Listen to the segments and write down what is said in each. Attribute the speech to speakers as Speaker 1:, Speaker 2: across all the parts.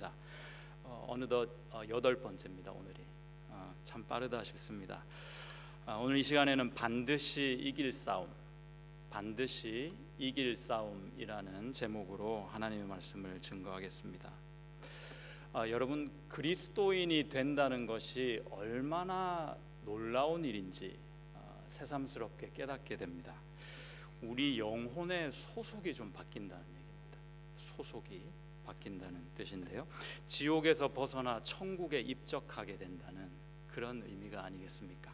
Speaker 1: 있습니다. 어느덧 8번째입니다. 오늘이 참 빠르다 싶습니다. 오늘 이 시간에는 반드시 이길 싸움이라는 제목으로 하나님의 말씀을 증거하겠습니다. 여러분, 그리스도인이 된다는 것이 얼마나 놀라운 일인지 새삼스럽게 깨닫게 됩니다. 우리 영혼의 소속이 좀 바뀐다는 얘기입니다. 소속이 바뀐다는 뜻인데요, 지옥에서 벗어나 천국에 입적하게 된다는 그런 의미가 아니겠습니까?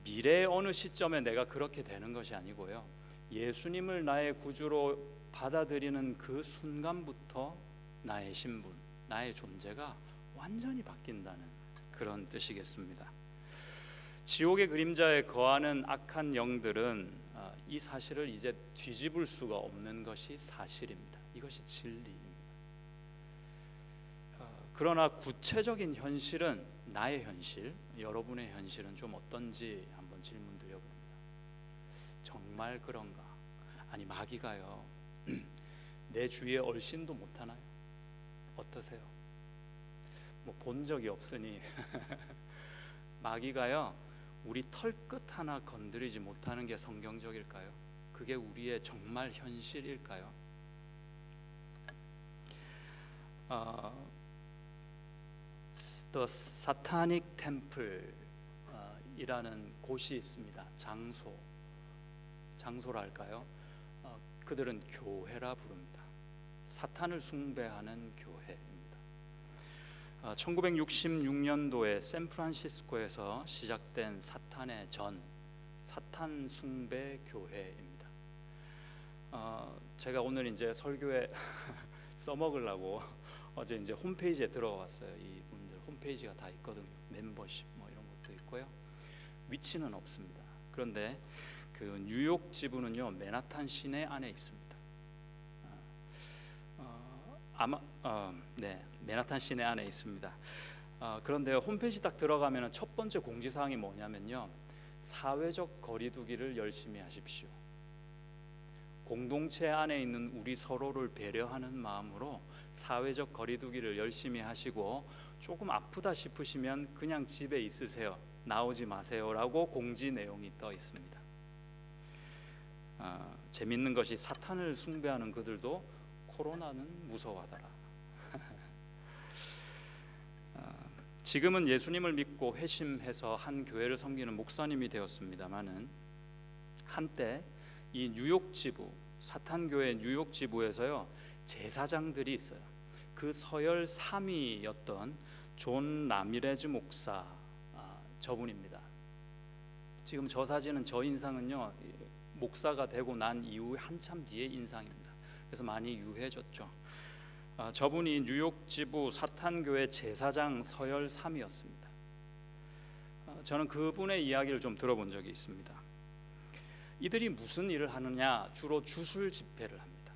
Speaker 1: 미래의 어느 시점에 내가 그렇게 되는 것이 아니고요, 예수님을 나의 구주로 받아들이는 그 순간부터 나의 신분, 나의 존재가 완전히 바뀐다는 그런 뜻이겠습니다. 지옥의 그림자에 거하는 악한 영들은 이 사실을 이제 뒤집을 수가 없는 것이 사실입니다. 이것이 진리입니다. 그러나 구체적인 현실은, 나의 현실, 여러분의 현실은 좀 어떤지 한번 질문 드려봅니다. 정말 그런가? 아니, 마귀가요 내 주위에 얼씬도 못하나요? 어떠세요? 뭐 본 적이 없으니 마귀가요 우리 털끝 하나 건드리지 못하는 게 성경적일까요? 그게 우리의 정말 현실일까요? The Satanic Temple 이라는 곳이 있습니다. 장소랄까요? 그들은 교회라 부릅니다. 사탄을 숭배하는 교회입니다. 1966년도에 샌프란시스코에서 시작된 사탄의 전, 사탄 숭배 교회입니다. 제가 오늘 이제 설교에 써먹으려고 어제 이제 홈페이지에 들어왔어요. 이분들 홈페이지가 다 있거든요. 멤버십 뭐 이런 것도 있고요. 위치는 없습니다. 그런데 그 뉴욕 지부는요 맨하탄 시내 안에 있습니다. 맨하탄 시내 안에 있습니다. 그런데 홈페이지 딱 들어가면 첫 번째 공지사항이 뭐냐면요, 사회적 거리두기를 열심히 하십시오. 공동체 안에 있는 우리 서로를 배려하는 마음으로 사회적 거리두기를 열심히 하시고, 조금 아프다 싶으시면 그냥 집에 있으세요. 나오지 마세요라고 공지 내용이 떠 있습니다. 재밌는 것이 사탄을 숭배하는 그들도 코로나는 무서워하더라. 지금은 예수님을 믿고 회심해서 한 교회를 섬기는 목사님이 되었습니다마는, 한때 이 뉴욕 지부, 사탄교회 뉴욕 지부에서요 제사장들이 있어요. 그 서열 3위였던 존 라미레즈 목사, 저분입니다. 지금 저 사진은, 저 인상은요 목사가 되고 난 이후 한참 뒤의 인상입니다. 그래서 많이 유해졌죠. 저분이 뉴욕 지부 사탄교회 제사장 서열 3위였습니다. 저는 그분의 이야기를 좀 들어본 적이 있습니다. 이들이 무슨 일을 하느냐, 주로 주술 집회를 합니다.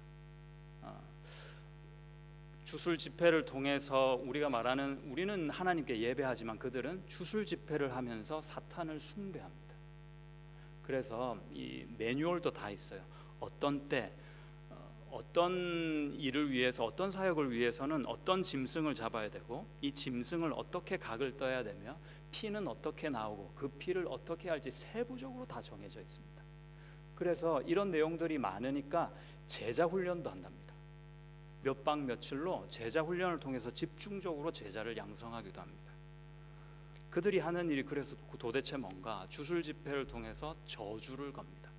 Speaker 1: 주술 집회를 통해서 우리가 말하는, 우리는 하나님께 예배하지만 그들은 주술 집회를 하면서 사탄을 숭배합니다. 그래서 이 매뉴얼도 다 있어요. 어떤 때 어떤 일을 위해서, 어떤 사역을 위해서는 어떤 짐승을 잡아야 되고, 이 짐승을 어떻게 각을 떠야 되며, 피는 어떻게 나오고, 그 피를 어떻게 할지 세부적으로 다 정해져 있습니다. 그래서 이런 내용들이 많으니까 제자 훈련도 한답니다. 몇 박 며칠로 제자 훈련을 통해서 집중적으로 제자를 양성하기도 합니다. 그들이 하는 일이 그래서 도대체 뭔가, 주술 집회를 통해서 저주를 겁니다.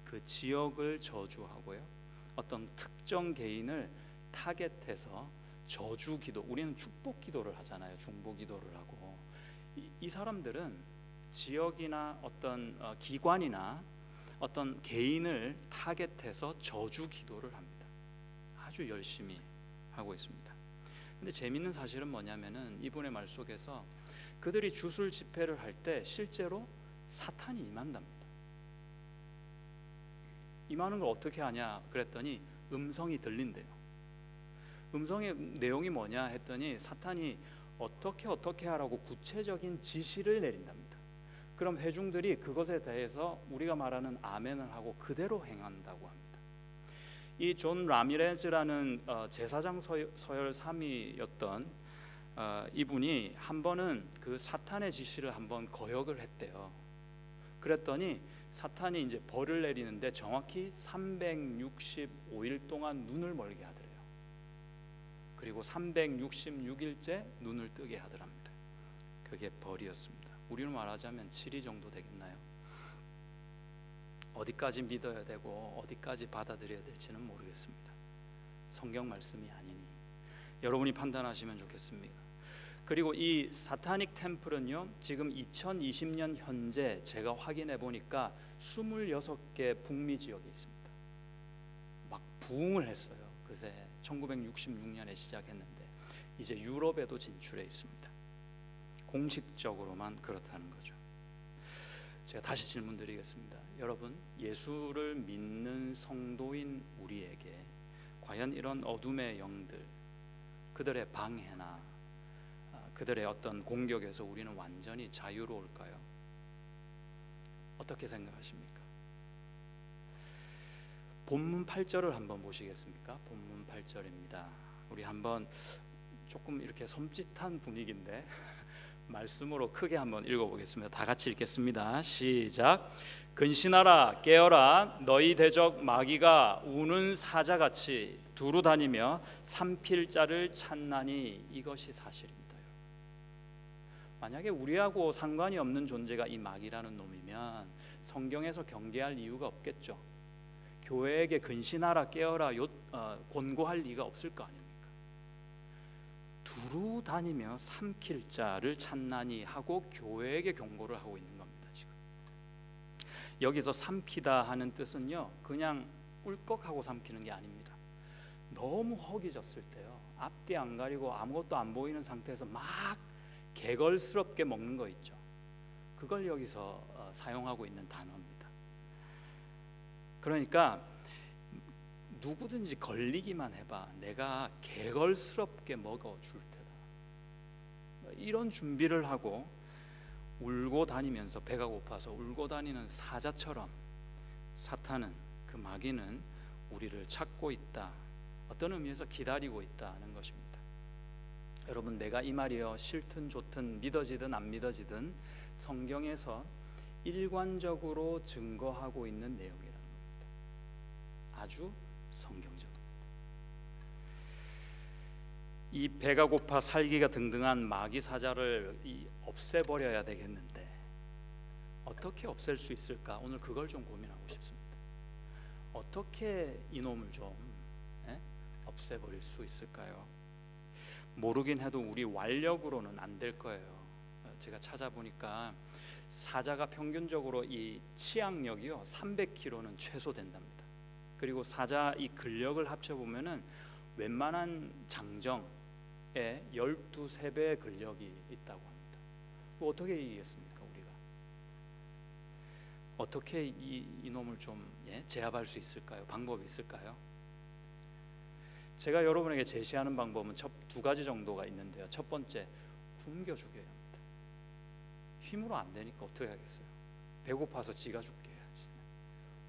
Speaker 1: 그 지역을 저주하고요, 어떤 특정 개인을 타겟해서 저주 기도, 우리는 축복 기도를 하잖아요. 중보 기도를 하고, 이 사람들은 지역이나 어떤 기관이나 어떤 개인을 타겟해서 저주 기도를 합니다. 아주 열심히 하고 있습니다. 근데 재밌는 사실은 뭐냐면은, 이분의 말 속에서 그들이 주술 집회를 할 때 실제로 사탄이 임한답니다. 임하는 걸 어떻게 하냐 그랬더니 음성이 들린대요. 음성의 내용이 뭐냐 했더니, 사탄이 어떻게 하라고 구체적인 지시를 내린답니다. 그럼 회중들이 그것에 대해서 우리가 말하는 아멘을 하고 그대로 행한다고 합니다. 이 존 라미레즈라는 제사장 서열 3위였던 이분이 한 번은 그 사탄의 지시를 한번 거역을 했대요. 그랬더니 사탄이 이제 벌을 내리는데 정확히 365일 동안 눈을 멀게 하더래요. 그리고 366일째 눈을 뜨게 하더랍니다. 그게 벌이었습니다. 우리로 말하자면 7위 정도 되겠나요? 어디까지 믿어야 되고 어디까지 받아들여야 될지는 모르겠습니다. 성경 말씀이 아니니 여러분이 판단하시면 좋겠습니다. 그리고 이 사타닉 템플은요, 지금 2020년 현재 제가 확인해 보니까 26개 북미 지역에 있습니다. 막 부흥을 했어요. 그새 1966년에 시작했는데 이제 유럽에도 진출해 있습니다. 공식적으로만 그렇다는 거죠. 제가 다시 질문드리겠습니다. 여러분, 예수를 믿는 성도인 우리에게 과연 이런 어둠의 영들, 그들의 방해나 그들의 어떤 공격에서 우리는 완전히 자유로울까요? 어떻게 생각하십니까? 본문 8절을 한번 보시겠습니까? 본문 8절입니다. 우리 한번 조금 이렇게 섬찟한 분위기인데 말씀으로 크게 한번 읽어보겠습니다. 다 같이 읽겠습니다. 시작. 근신하라, 깨어라, 너희 대적 마귀가 우는 사자같이 두루 다니며 삼킬 자를 찾나니. 이것이 사실입니다. 만약에 우리하고 상관이 없는 존재가 이 마귀라는 놈이면 성경에서 경계할 이유가 없겠죠. 교회에게 근신하라, 깨어라 권고할 리가 없을 거 아닙니까? 두루 다니며 삼킬 자를 찾나니 하고 교회에게 경고를 하고 있는 겁니다. 지금 여기서 삼키다 하는 뜻은요, 그냥 꿀꺽하고 삼키는 게 아닙니다. 너무 허기졌을 때요, 앞뒤 안 가리고 아무것도 안 보이는 상태에서 막 개걸스럽게 먹는 거 있죠. 그걸 여기서 사용하고 있는 단어입니다. 그러니까 누구든지 걸리기만 해봐, 내가 개걸스럽게 먹어줄 테다. 이런 준비를 하고 울고 다니면서, 배가 고파서 울고 다니는 사자처럼 사탄은, 그 마귀는 우리를 찾고 있다, 어떤 의미에서 기다리고 있다는 것입니다. 여러분, 내가 이 말이요, 싫든 좋든 믿어지든 안 믿어지든 성경에서 일관적으로 증거하고 있는 내용이라는 겁니다. 아주 성경적입니다. 이 배가 고파 살기가 등등한 마귀 사자를 없애버려야 되겠는데 어떻게 없앨 수 있을까? 오늘 그걸 좀 고민하고 싶습니다. 어떻게 이놈을 좀 없애버릴 수 있을까요? 모르긴 해도 우리 완력으로는 안 될 거예요. 제가 찾아보니까 사자가 평균적으로 이 치악력이요 300km는 최소 된답니다. 그리고 사자 이 근력을 합쳐보면은 웬만한 장정의 12~13배의 근력이 있다고 합니다. 어떻게 이기겠습니까? 우리가 어떻게 이놈을 좀 제압할 수 있을까요? 방법이 있을까요? 제가 여러분에게 제시하는 방법은 두 가지 정도가 있는데요. 첫 번째, 굶겨 죽여야 합니다. 힘으로 안 되니까 어떻게 하겠어요? 배고파서 지가 죽게 해야지.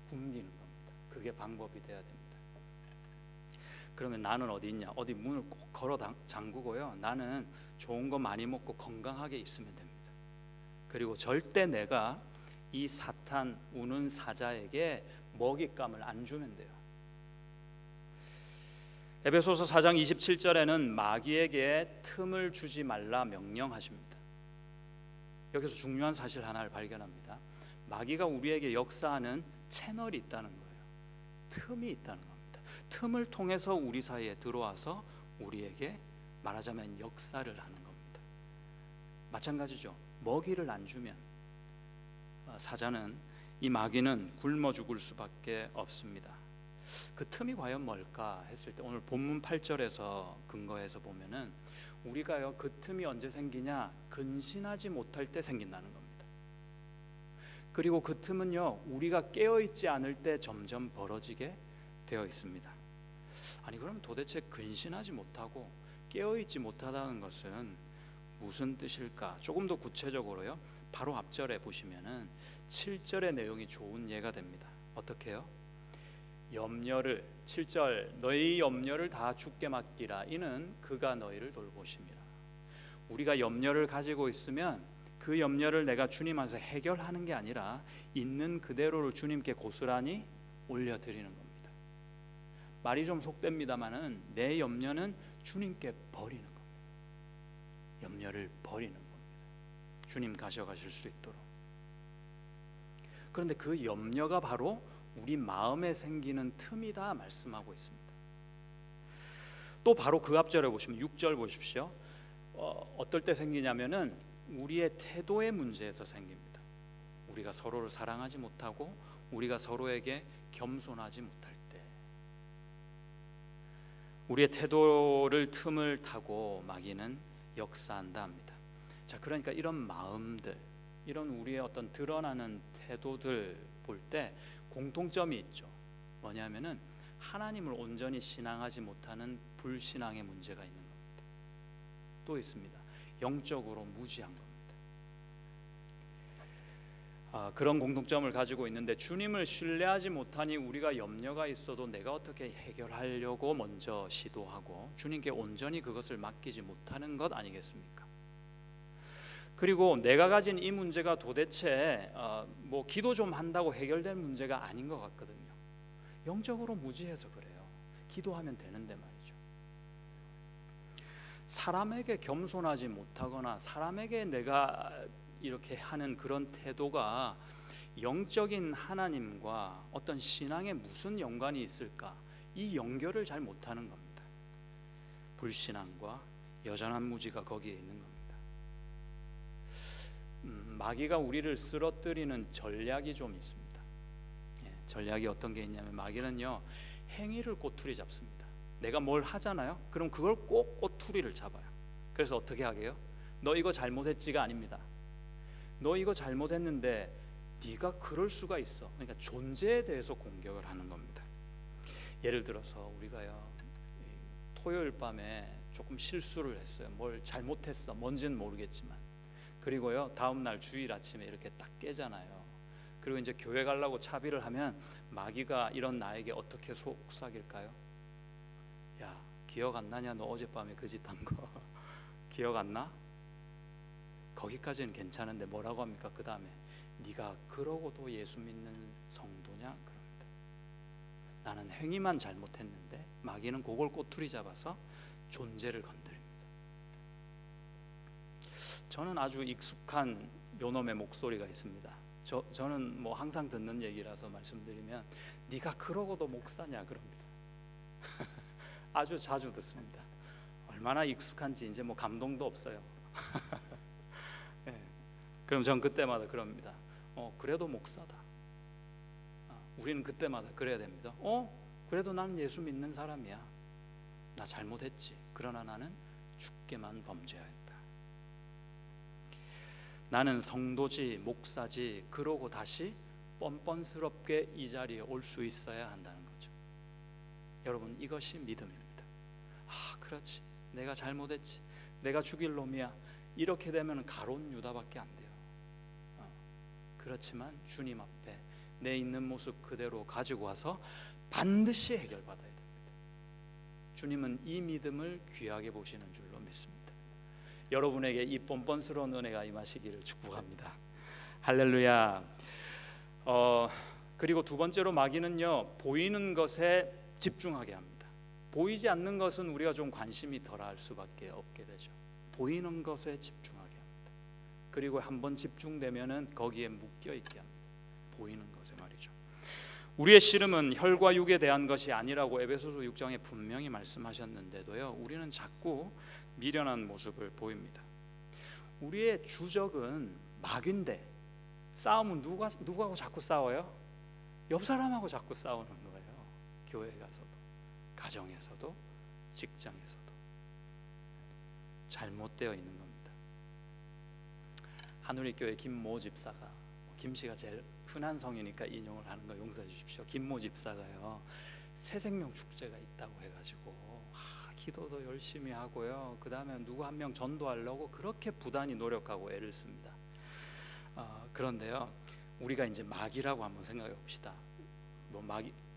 Speaker 1: 굶기는 겁니다. 그게 방법이 돼야 됩니다. 그러면 나는 어디 있냐? 어디 문을 꼭 걸어 잠그고요, 나는 좋은 거 많이 먹고 건강하게 있으면 됩니다. 그리고 절대 내가 이 사탄, 우는 사자에게 먹잇감을 안 주면 돼요. 에베소서 4장 27절에는 마귀에게 틈을 주지 말라 명령하십니다. 여기서 중요한 사실 하나를 발견합니다. 마귀가 우리에게 역사하는 채널이 있다는 거예요. 틈이 있다는 겁니다. 틈을 통해서 우리 사이에 들어와서 우리에게 말하자면 역사를 하는 겁니다. 마찬가지죠. 먹이를 안 주면 사자는, 이 마귀는 굶어 죽을 수밖에 없습니다. 그 틈이 과연 뭘까 했을 때 오늘 본문 8절에서 근거해서 보면은 우리가요, 그 틈이 언제 생기냐? 근신하지 못할 때 생긴다는 겁니다. 그리고 그 틈은요, 우리가 깨어있지 않을 때 점점 벌어지게 되어 있습니다. 아니, 그럼 도대체 근신하지 못하고 깨어있지 못하다는 것은 무슨 뜻일까? 조금 더 구체적으로요, 바로 앞절에 보시면은 7절의 내용이 좋은 예가 됩니다. 어떻게요? 염려를 7절 너희 염려를 다 주께 맡기라 이는 그가 너희를 돌보심이라. 우리가 염려를 가지고 있으면 그 염려를 내가 주님 안에서 해결하는 게 아니라 있는 그대로를 주님께 고스란히 올려드리는 겁니다. 말이 좀 속됩니다만은 내 염려는 주님께 버리는 겁니다. 염려를 버리는 겁니다. 주님 가져가실 수 있도록. 그런데 그 염려가 바로 우리 마음에 생기는 틈이다 말씀하고 있습니다. 또 바로 그 앞절에 보시면 6절 보십시오. 어떨 때 생기냐면은 우리의 태도의 문제에서 생깁니다. 우리가 서로를 사랑하지 못하고 우리가 서로에게 겸손하지 못할 때, 우리의 태도를 틈을 타고 마귀는 역사한다 합니다. 자, 그러니까 이런 마음들, 이런 우리의 어떤 드러나는 태도들 볼 때 공통점이 있죠. 뭐냐면은 하나님을 온전히 신앙하지 못하는 불신앙의 문제가 있는 겁니다. 또 있습니다. 영적으로 무지한 겁니다. 그런 공통점을 가지고 있는데 주님을 신뢰하지 못하니 우리가 염려가 있어도 내가 어떻게 해결하려고 먼저 시도하고 주님께 온전히 그것을 맡기지 못하는 것 아니겠습니까? 그리고 내가 가진 이 문제가 도대체 뭐 기도 좀 한다고 해결될 문제가 아닌 것 같거든요. 영적으로 무지해서 그래요. 기도하면 되는데 말이죠. 사람에게 겸손하지 못하거나 사람에게 내가 이렇게 하는 그런 태도가 영적인 하나님과 어떤 신앙에 무슨 연관이 있을까? 이 연결을 잘 못하는 겁니다. 불신앙과 여전한 무지가 거기에 있는 겁니다. 마귀가 우리를 쓰러뜨리는 전략이 좀 있습니다. 전략이 어떤 게 있냐면 마귀는요, 행위를 꼬투리 잡습니다. 내가 뭘 하잖아요. 그럼 그걸 꼭 꼬투리를 잡아요. 그래서 어떻게 하게요? 너 이거 잘못했지가 아닙니다. 너 이거 잘못했는데 네가 그럴 수가 있어. 그러니까 존재에 대해서 공격을 하는 겁니다. 예를 들어서 우리가요, 토요일 밤에 조금 실수를 했어요. 뭘 잘못했어. 뭔지는 모르겠지만. 그리고요, 다음 날 주일 아침에 이렇게 딱 깨잖아요. 그리고 이제 교회 가려고 차비를 하면 마귀가 이런 나에게 어떻게 속삭일까요? 야, 기억 안 나냐? 너 어젯밤에 그 짓 한 거 기억 안 나? 거기까지는 괜찮은데 뭐라고 합니까? 그 다음에 네가 그러고도 예수 믿는 성도냐? 그럽니다. 나는 행위만 잘못했는데 마귀는 그걸 꼬투리 잡아서 존재를 건드립니다. 저는 아주 익숙한 요놈의 목소리가 있습니다. 저는 뭐 항상 듣는 얘기라서 말씀드리면 네가 그러고도 목사냐? 그럽니다. 아주 자주 듣습니다. 얼마나 익숙한지 이제 뭐 감동도 없어요. 네. 그럼 전 그때마다 그럽니다. 그래도 목사다. 우리는 그때마다 그래야 됩니다. 그래도 나는 예수 믿는 사람이야. 나 잘못했지. 그러나 나는 주께만 범죄하였다. 나는 성도지 목사지. 그러고 다시 뻔뻔스럽게 이 자리에 올 수 있어야 한다는 거죠. 여러분, 이것이 믿음입니다. 그렇지. 내가 잘못했지. 내가 죽일 놈이야. 이렇게 되면 가론 유다밖에 안 돼요. 그렇지만 주님 앞에 내 있는 모습 그대로 가지고 와서 반드시 해결받아야 됩니다. 주님은 이 믿음을 귀하게 보시는 줄로 믿습니다. 여러분에게 이 뻔뻔스러운 은혜가 임하시기를 축복합니다. 할렐루야. 그리고 두 번째로 마귀는요, 보이는 것에 집중하게 합니다. 보이지 않는 것은 우리가 좀 관심이 덜할 수밖에 없게 되죠. 보이는 것에 집중하게 합니다. 그리고 한번 집중되면은 거기에 묶여 있게 합니다. 보이는 것에 말이죠. 우리의 씨름은 혈과 육에 대한 것이 아니라고 에베소서 6장에 분명히 말씀하셨는데도요, 우리는 자꾸 미련한 모습을 보입니다. 우리의 주적은 마귀인데 싸움은 누구하고 자꾸 싸워요? 옆 사람하고 자꾸 싸우는 거예요. 교회 가서도, 가정에서도, 직장에서도 잘못되어 있는 겁니다. 한우리교회 김모 집사가, 김씨가 제일 흔한 성이니까 인용을 하는 거 용서해 주십시오. 김모 집사가요, 새생명 축제가 있다고 해가지고 기도도 열심히 하고요, 그 다음에 누구 한 명 전도하려고 그렇게 부단히 노력하고 애를 씁니다. 그런데요, 우리가 이제 마귀라고 한번 생각해 봅시다. 뭐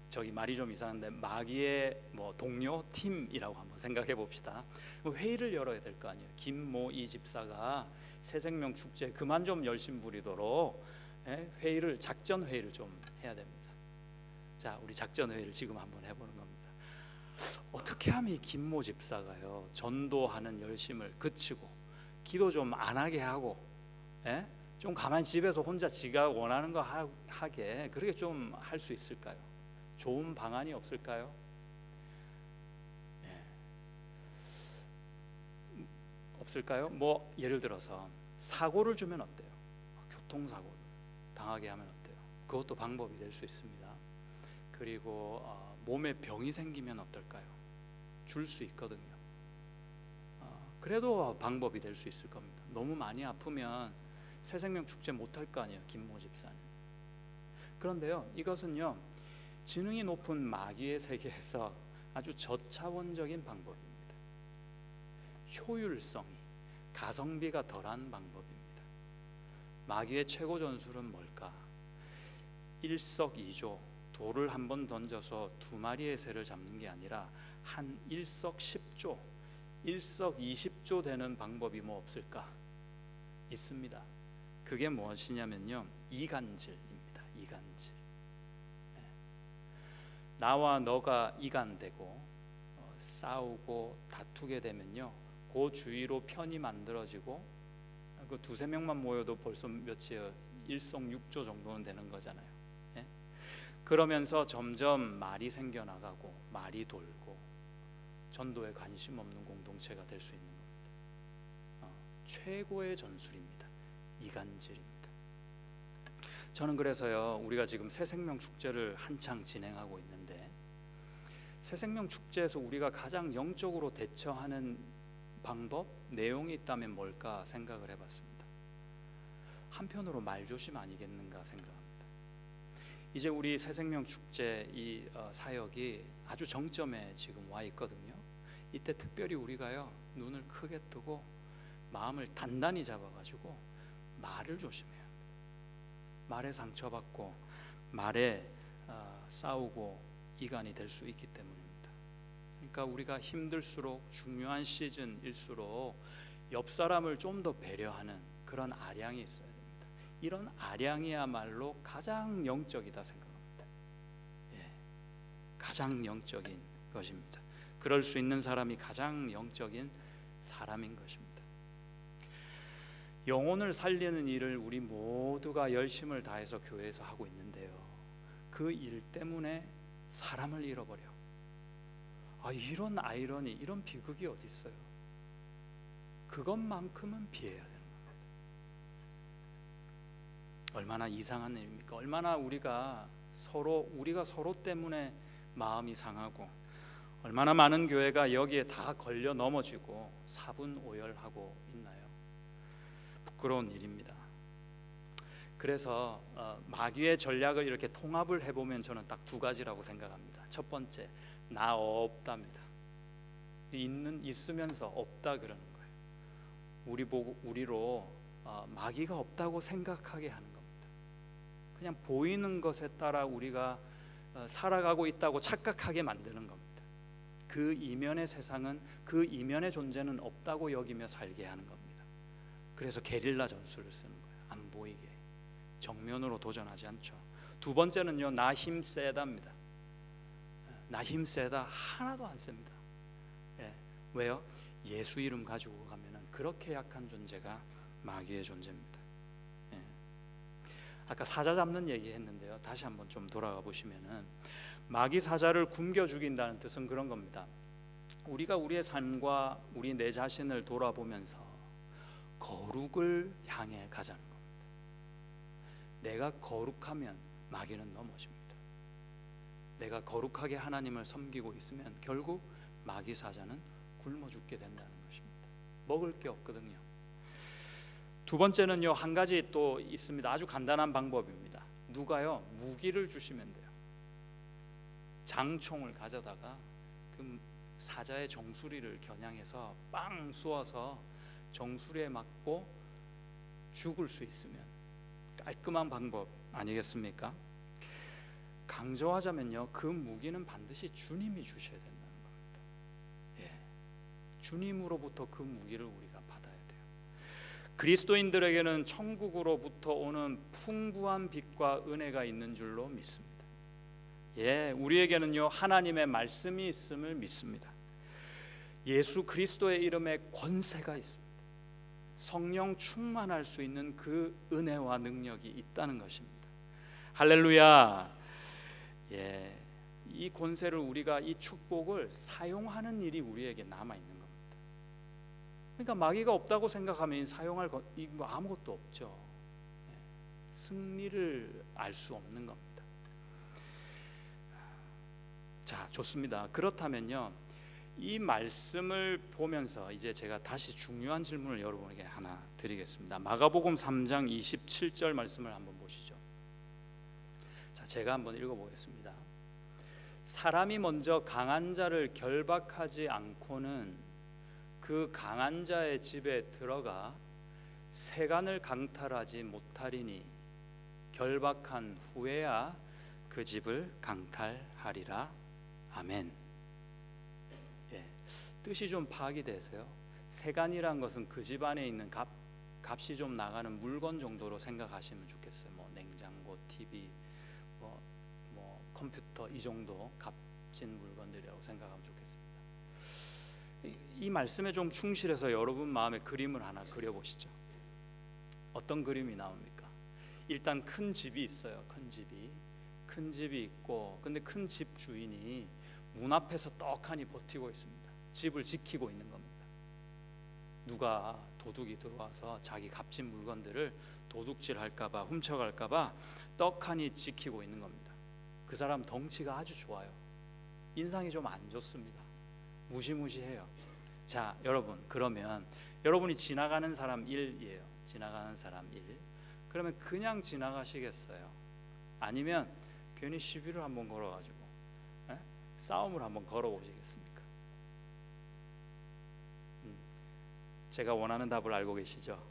Speaker 1: 저기 말이 좀 이상한데 마귀의 뭐 동료 팀이라고 한번 생각해 봅시다. 회의를 열어야 될 거 아니에요. 김모 이 집사가 새생명 축제 그만 좀 열심 부리도록 회의를 작전 회의를 좀 해야 됩니다. 자, 우리 작전 회의를 지금 한번 해보는 겁니다. 어떻게 하면 이 김모 집사가요 전도하는 열심을 그치고 기도 좀 안 하게 하고 좀 가만히 집에서 혼자 지가 원하는 거 하게 그렇게 좀 할 수 있을까요? 좋은 방안이 없을까요? 없을까요? 뭐 예를 들어서 사고를 주면 어때요? 교통사고를 당하게 하면 어때요? 그것도 방법이 될 수 있습니다. 그리고 몸에 병이 생기면 어떨까요? 줄 수 있거든요. 그래도 방법이 될 수 있을 겁니다. 너무 많이 아프면 새생명 축제 못할 거 아니에요, 김모 집사는. 그런데요, 이것은요 지능이 높은 마귀의 세계에서 아주 저차원적인 방법입니다. 효율성이 가성비가 덜한 방법입니다. 마귀의 최고 전술은 뭘까? 일석이조, 돌을 한 번 던져서 두 마리의 새를 잡는 게 아니라 한 일석십조, 일석이십조 되는 방법이 뭐 없을까? 있습니다. 그게 무엇이냐면요 이간질입니다. 이간질. 나와 너가 이간되고 싸우고 다투게 되면요 그 주위로 편이 만들어지고 그 두세 명만 모여도 벌써 몇이에요? 일석육조 정도는 되는 거잖아요. 그러면서 점점 말이 생겨나가고 말이 돌고 전도에 관심 없는 공동체가 될 수 있는 겁니다. 최고의 전술입니다. 이간질입니다. 저는 그래서요 우리가 지금 새생명 축제를 한창 진행하고 있는데 새생명 축제에서 우리가 가장 영적으로 대처하는 방법, 내용이 있다면 뭘까 생각을 해봤습니다. 한편으로 말조심 아니겠는가 생각합니다. 이제 우리 새생명 축제 이 사역이 아주 정점에 지금 와 있거든요. 이때 특별히 우리가요 눈을 크게 뜨고 마음을 단단히 잡아가지고 말을 조심해야 합니다. 말에 상처받고 말에 싸우고 이간이 될 수 있기 때문입니다. 그러니까 우리가 힘들수록 중요한 시즌일수록 옆 사람을 좀 더 배려하는 그런 아량이 있어야 됩니다. 이런 아량이야말로 가장 영적이다 생각합니다. 가장 영적인 것입니다. 그럴 수 있는 사람이 가장 영적인 사람인 것입니다. 영혼을 살리는 일을 우리 모두가 열심을 다해서 교회에서 하고 있는데요 그 일 때문에 사람을 잃어버려. 이런 아이러니, 이런 비극이 어디 있어요? 그것만큼은 피해야 되는 겁니다. 얼마나 이상한 일입니까? 얼마나 우리가 서로 때문에 마음이 상하고 얼마나 많은 교회가 여기에 다 걸려 넘어지고 사분오열하고 있나요? 부끄러운 일입니다. 그래서 마귀의 전략을 이렇게 통합을 해보면 저는 딱 두 가지라고 생각합니다. 첫 번째, 나 없답니다. 있으면서 없다 그러는 거예요. 우리로 마귀가 없다고 생각하게 하는 겁니다. 그냥 보이는 것에 따라 우리가 살아가고 있다고 착각하게 만드는 겁니다. 그 이면의 세상은, 그 이면의 존재는 없다고 여기며 살게 하는 겁니다. 그래서 게릴라 전술을 쓰는 거예요. 안 보이게, 정면으로 도전하지 않죠. 두 번째는요, 나 힘 세다입니다. 나 힘 세다 하나도 안 셉니다. 왜요? 예수 이름 가지고 가면은 그렇게 약한 존재가 마귀의 존재입니다. 아까 사자 잡는 얘기 했는데요, 다시 한번 좀 돌아가 보시면은 마귀 사자를 굶겨 죽인다는 뜻은 그런 겁니다. 우리가 우리의 삶과 우리 내 자신을 돌아보면서 거룩을 향해 가자는 겁니다. 내가 거룩하면 마귀는 넘어집니다. 내가 거룩하게 하나님을 섬기고 있으면 결국 마귀 사자는 굶어 죽게 된다는 것입니다. 먹을 게 없거든요. 두 번째는요, 한 가지 또 있습니다. 아주 간단한 방법입니다. 누가요, 무기를 주시면 돼요. 장총을 가져다가 그 사자의 정수리를 겨냥해서 빵 쏘아서 정수리에 맞고 죽을 수 있으면 깔끔한 방법 아니겠습니까? 강조하자면요, 그 무기는 반드시 주님이 주셔야 된다는 겁니다. 예, 주님으로부터 그 무기를 우리가 받아야 돼요. 그리스도인들에게는 천국으로부터 오는 풍부한 빛과 은혜가 있는 줄로 믿습니다. 예, 우리에게는요 하나님의 말씀이 있음을 믿습니다. 예수 그리스도의 이름에 권세가 있습니다. 성령 충만할 수 있는 그 은혜와 능력이 있다는 것입니다. 할렐루야. 예, 이 권세를 우리가, 이 축복을 사용하는 일이 우리에게 남아 있는 겁니다. 그러니까 마귀가 없다고 생각하면 사용할 것 아무것도 없죠. 예, 승리를 알 수 없는 겁니다. 자, 좋습니다. 그렇다면요, 이 말씀을 보면서 이제 제가 다시 중요한 질문을 여러분에게 하나 드리겠습니다. 마가복음 3장 27절 말씀을 한번 보시죠. 자, 제가 한번 읽어보겠습니다. 사람이 먼저 강한 자를 결박하지 않고는 그 강한 자의 집에 들어가 세간을 강탈하지 못하리니 결박한 후에야 그 집을 강탈하리라. 아멘. 예, 뜻이 좀 파악이 되세요? 세간이란 것은 그 집 안에 있는 값이 좀 나가는 물건 정도로 생각하시면 좋겠어요. 뭐 냉장고, TV, 뭐 컴퓨터, 이 정도 값진 물건들이라고 생각하면 좋겠습니다. 이 말씀에 좀 충실해서 여러분 마음에 그림을 하나 그려보시죠. 어떤 그림이 나옵니까? 일단 큰 집이 있어요. 큰 집이 있고, 근데 큰 집 주인이 문 앞에서 떡하니 버티고 있습니다. 집을 지키고 있는 겁니다. 누가 도둑이 들어와서 자기 값진 물건들을 도둑질할까봐, 훔쳐갈까봐 떡하니 지키고 있는 겁니다. 그 사람 덩치가 아주 좋아요. 인상이 좀 안 좋습니다. 무시무시해요. 자, 여러분, 그러면 여러분이 지나가는 사람 1이에요. 지나가는 사람 1. 그러면 그냥 지나가시겠어요? 아니면 괜히 시비를 한번 걸어가지고 싸움을 한번 걸어보시겠습니까? 제가 원하는 답을 알고 계시죠?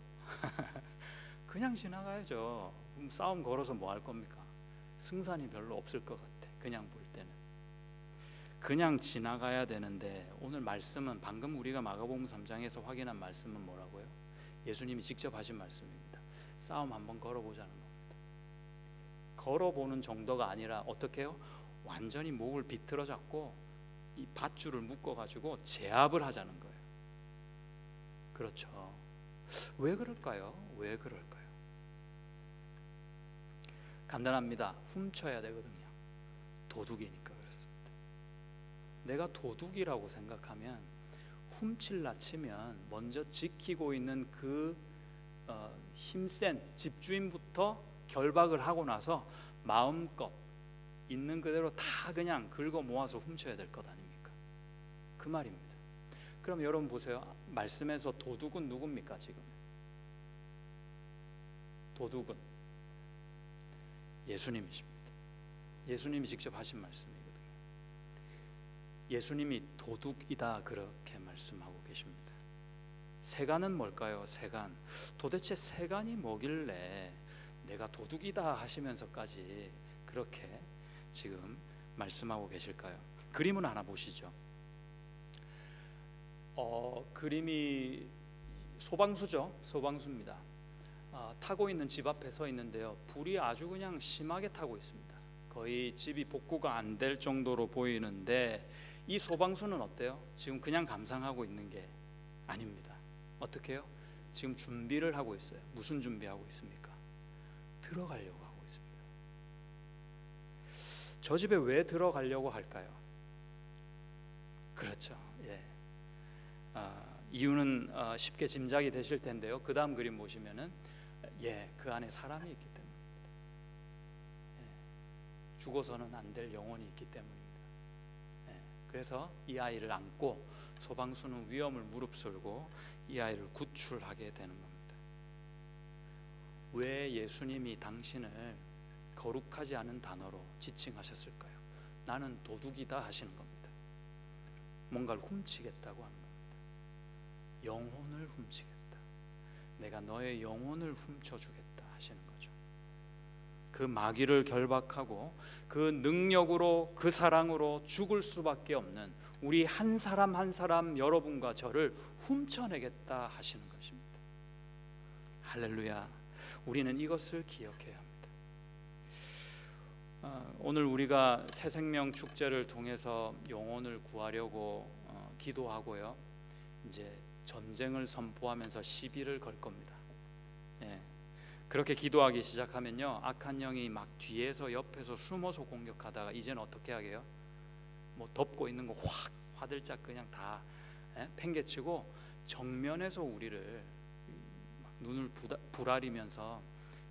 Speaker 1: 그냥 지나가야죠. 그럼 싸움 걸어서 뭐 할 겁니까? 승산이 별로 없을 것 같아. 그냥 볼 때는 그냥 지나가야 되는데, 오늘 말씀은 방금 우리가 마가복음 3장에서 확인한 말씀은 뭐라고요? 예수님이 직접 하신 말씀입니다. 싸움 한번 걸어보자는 겁니다. 걸어보는 정도가 아니라 어떻게 해요? 완전히 목을 비틀어 잡고 이 밧줄을 묶어가지고 제압을 하자는 거예요. 그렇죠. 왜 그럴까요? 간단합니다. 훔쳐야 되거든요. 도둑이니까 그렇습니다. 내가 도둑이라고 생각하면 훔칠라 치면 먼저 지키고 있는 그 힘센 집주인부터 결박을 하고 나서 마음껏 있는 그대로 다 그냥 긁어 모아서 훔쳐야 될 것 아닙니까? 그 말입니다. 그럼 여러분 보세요. 말씀에서 도둑은 누굽니까? 지금 도둑은 예수님이십니다. 예수님이 직접 하신 말씀이거든요. 예수님이 도둑이다 그렇게 말씀하고 계십니다. 세간은 뭘까요? 세간. 도대체 세간이 뭐길래 내가 도둑이다 하시면서까지 그렇게 지금 말씀하고 계실까요? 그림은 하나 보시죠. 그림이 소방수죠. 소방수입니다. 타고 있는 집 앞에 서 있는데요. 불이 아주 그냥 심하게 타고 있습니다. 거의 집이 복구가 안 될 정도로 보이는데, 이 소방수는 어때요? 지금 그냥 감상하고 있는 게 아닙니다. 어떻게 해요? 지금 준비를 하고 있어요. 무슨 준비하고 있습니까? 들어가려고 하고 있습니다. 저 집에 왜 들어가려고 할까요? 그렇죠. 예. 이유는 쉽게 짐작이 되실 텐데요. 그 다음 그림 보시면은 그 안에 사람이 있기 때문입니다. 죽어서는 안 될 영혼이 있기 때문입니다. 그래서 이 아이를 안고 소방수는 위험을 무릅쓰고 이 아이를 구출하게 되는 겁니다. 왜 예수님이 당신을 거룩하지 않은 단어로 지칭하셨을까요? 나는 도둑이다 하시는 겁니다. 뭔가를 훔치겠다고 하는 겁니다. 영혼을 훔치겠다. 내가 너의 영혼을 훔쳐주겠다 하시는 거죠. 그 마귀를 결박하고 그 능력으로, 그 사랑으로 죽을 수밖에 없는 우리 한 사람 한 사람, 여러분과 저를 훔쳐내겠다 하시는 것입니다. 할렐루야. 우리는 이것을 기억해야 합니다. 오늘 우리가 새생명 축제를 통해서 영혼을 구하려고 기도하고요, 이제 전쟁을 선포하면서 시비를 걸 겁니다. 예. 그렇게 기도하기 시작하면요, 악한 영이 막 뒤에서 옆에서 숨어서 공격하다가 이제는 어떻게 하게요? 뭐 덮고 있는 거 확 화들짝 그냥 다 팽개치고 정면에서 우리를 막 눈을 부라리면서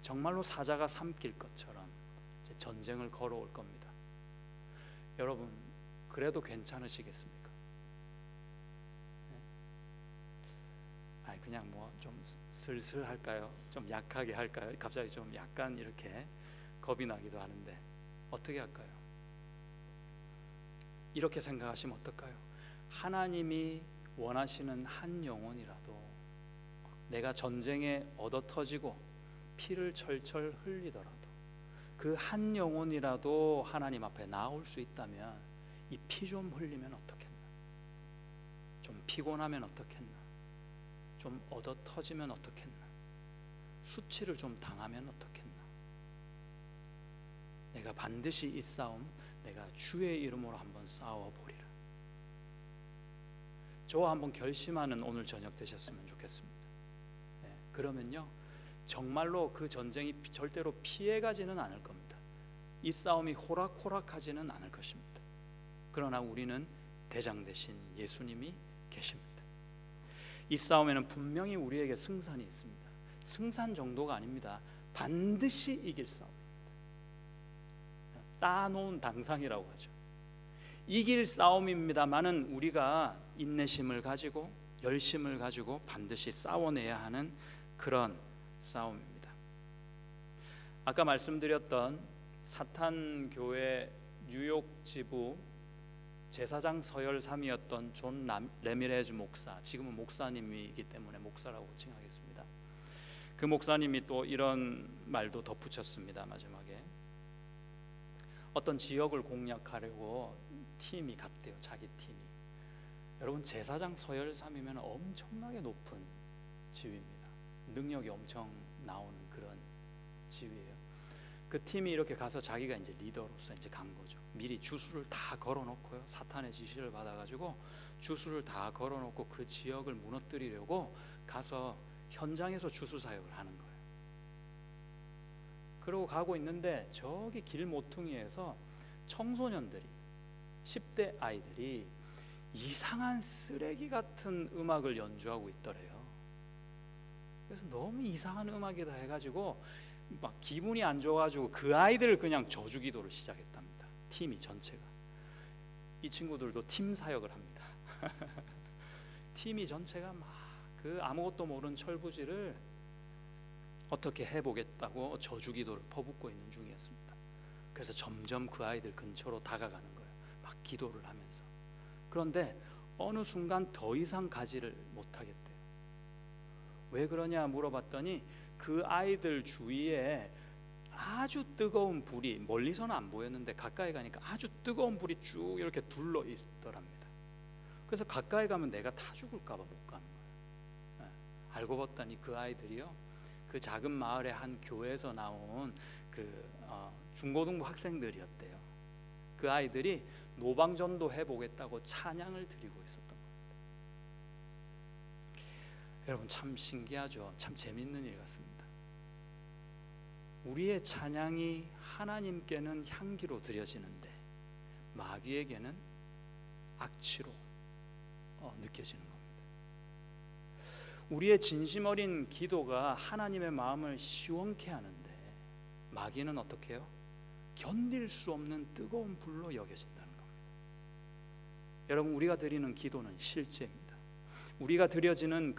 Speaker 1: 정말로 사자가 삼킬 것처럼 이제 전쟁을 걸어올 겁니다. 여러분, 그래도 괜찮으시겠습니까? 아니 그냥 뭐 좀 슬슬 할까요? 좀 약하게 할까요? 갑자기 좀 약간 이렇게 겁이 나기도 하는데 어떻게 할까요? 이렇게 생각하시면 어떨까요? 하나님이 원하시는 한 영혼이라도 내가 전쟁에 얻어터지고 피를 철철 흘리더라도 그 한 영혼이라도 하나님 앞에 나올 수 있다면 이 피 좀 흘리면 어떻겠나? 좀 피곤하면 어떻겠나? 좀 얻어터지면 어떻겠나? 수치를 좀 당하면 어떻겠나? 내가 반드시 이 싸움 내가 주의 이름으로 한번 싸워보리라. 저와 한번 결심하는 오늘 저녁 되셨으면 좋겠습니다. 그러면요, 정말로 그 전쟁이 절대로 피해가지는 않을 겁니다. 이 싸움이 호락호락하지는 않을 것입니다. 그러나 우리는 대장 되신 예수님이 계십니다. 이 싸움에는 분명히 우리에게 승산이 있습니다. 승산 정도가 아닙니다. 반드시 이길 싸움입니다. 따놓은 당상이라고 하죠. 이길 싸움입니다만은 우리가 인내심을 가지고 열심을 가지고 반드시 싸워내야 하는 그런 싸움입니다. 아까 말씀드렸던 사탄 교회 뉴욕 지부 제사장 서열삼이었던 존 레미레즈 목사, 지금은 목사님이기 때문에 목사라고 칭하겠습니다. 그 목사님이 또 이런 말도 덧붙였습니다. 마지막에 어떤 지역을 공략하려고 팀이 갔대요. 자기 팀이. 여러분, 제사장 서열삼이면 엄청나게 높은 지위입니다. 능력이 엄청 나오는 그런 지위예요. 그 팀이 이렇게 가서 자기가 이제 리더로서 이제 간 거죠. 미리 주수를 다 걸어놓고요, 사탄의 지시를 받아가지고 주수를 다 걸어놓고 그 지역을 무너뜨리려고 가서 현장에서 주수 사역을 하는 거예요. 그러고 가고 있는데 저기 길 모퉁이에서 청소년들이, 10대 아이들이 이상한 쓰레기 같은 음악을 연주하고 있더래요. 그래서 너무 이상한 음악이다 해가지고 막 기분이 안 좋아가지고 그 아이들을 그냥 저주기도를 시작했답니다. 팀이 전체가. 이 친구들도 팀 사역을 합니다. 팀이 전체가 막 그 아무것도 모르는 철부지를 어떻게 해보겠다고 저주기도를 퍼붓고 있는 중이었습니다. 그래서 점점 그 아이들 근처로 다가가는 거예요. 막 기도를 하면서. 그런데 어느 순간 더 이상 가지를 못하겠대요. 왜 그러냐 물어봤더니 그 아이들 주위에 아주 뜨거운 불이, 멀리서는 안 보였는데 가까이 가니까 아주 뜨거운 불이 쭉 이렇게 둘러 있더랍니다. 그래서 가까이 가면 내가 타 죽을까 봐 못 가는 거예요. 알고 봤더니 그 아이들이요, 그 작은 마을의 한 교회에서 나온 그 중고등부 학생들이었대요. 그 아이들이 노방전도 해보겠다고 찬양을 드리고 있었던 겁니다. 여러분, 참 신기하죠. 참 재밌는 일 같습니다. 우리의 찬양이 하나님께는 향기로 드려지는데 마귀에게는 악취로 느껴지는 겁니다. 우리의 진심 어린 기도가 하나님의 마음을 시원케 하는데 마귀는 어떻게 해요? 견딜 수 없는 뜨거운 불로 여겨진다는 겁니다. 여러분, 우리가 드리는 기도는 실제입니다. 우리가 드리는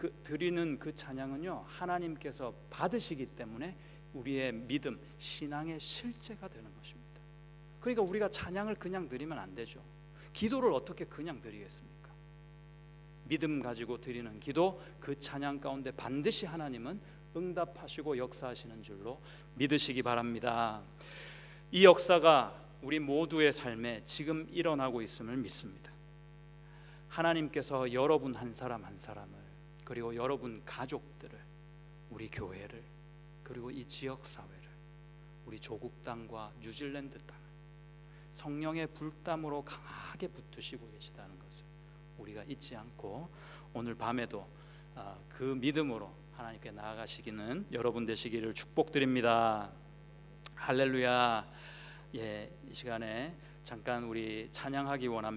Speaker 1: 그 찬양은요, 하나님께서 받으시기 때문에 우리의 믿음, 신앙의 실제가 되는 것입니다. 그러니까 우리가 찬양을 그냥 드리면 안 되죠. 기도를 어떻게 그냥 드리겠습니까? 믿음 가지고 드리는 기도, 그 찬양 가운데 반드시 하나님은 응답하시고 역사하시는 줄로 믿으시기 바랍니다. 이 역사가 우리 모두의 삶에 지금 일어나고 있음을 믿습니다. 하나님께서 여러분 한 사람 한 사람을, 그리고 여러분 가족들을, 우리 교회를, 그리고 이 지역 사회를, 우리 조국 땅과 뉴질랜드 땅을 성령의 불담으로 강하게 붙드시고 계시다는 것을 우리가 잊지 않고 오늘 밤에도 그 믿음으로 하나님께 나아가시기는 여러분 되시기를 축복드립니다. 할렐루야. 이 시간에 잠깐 우리 찬양하기 원합니다.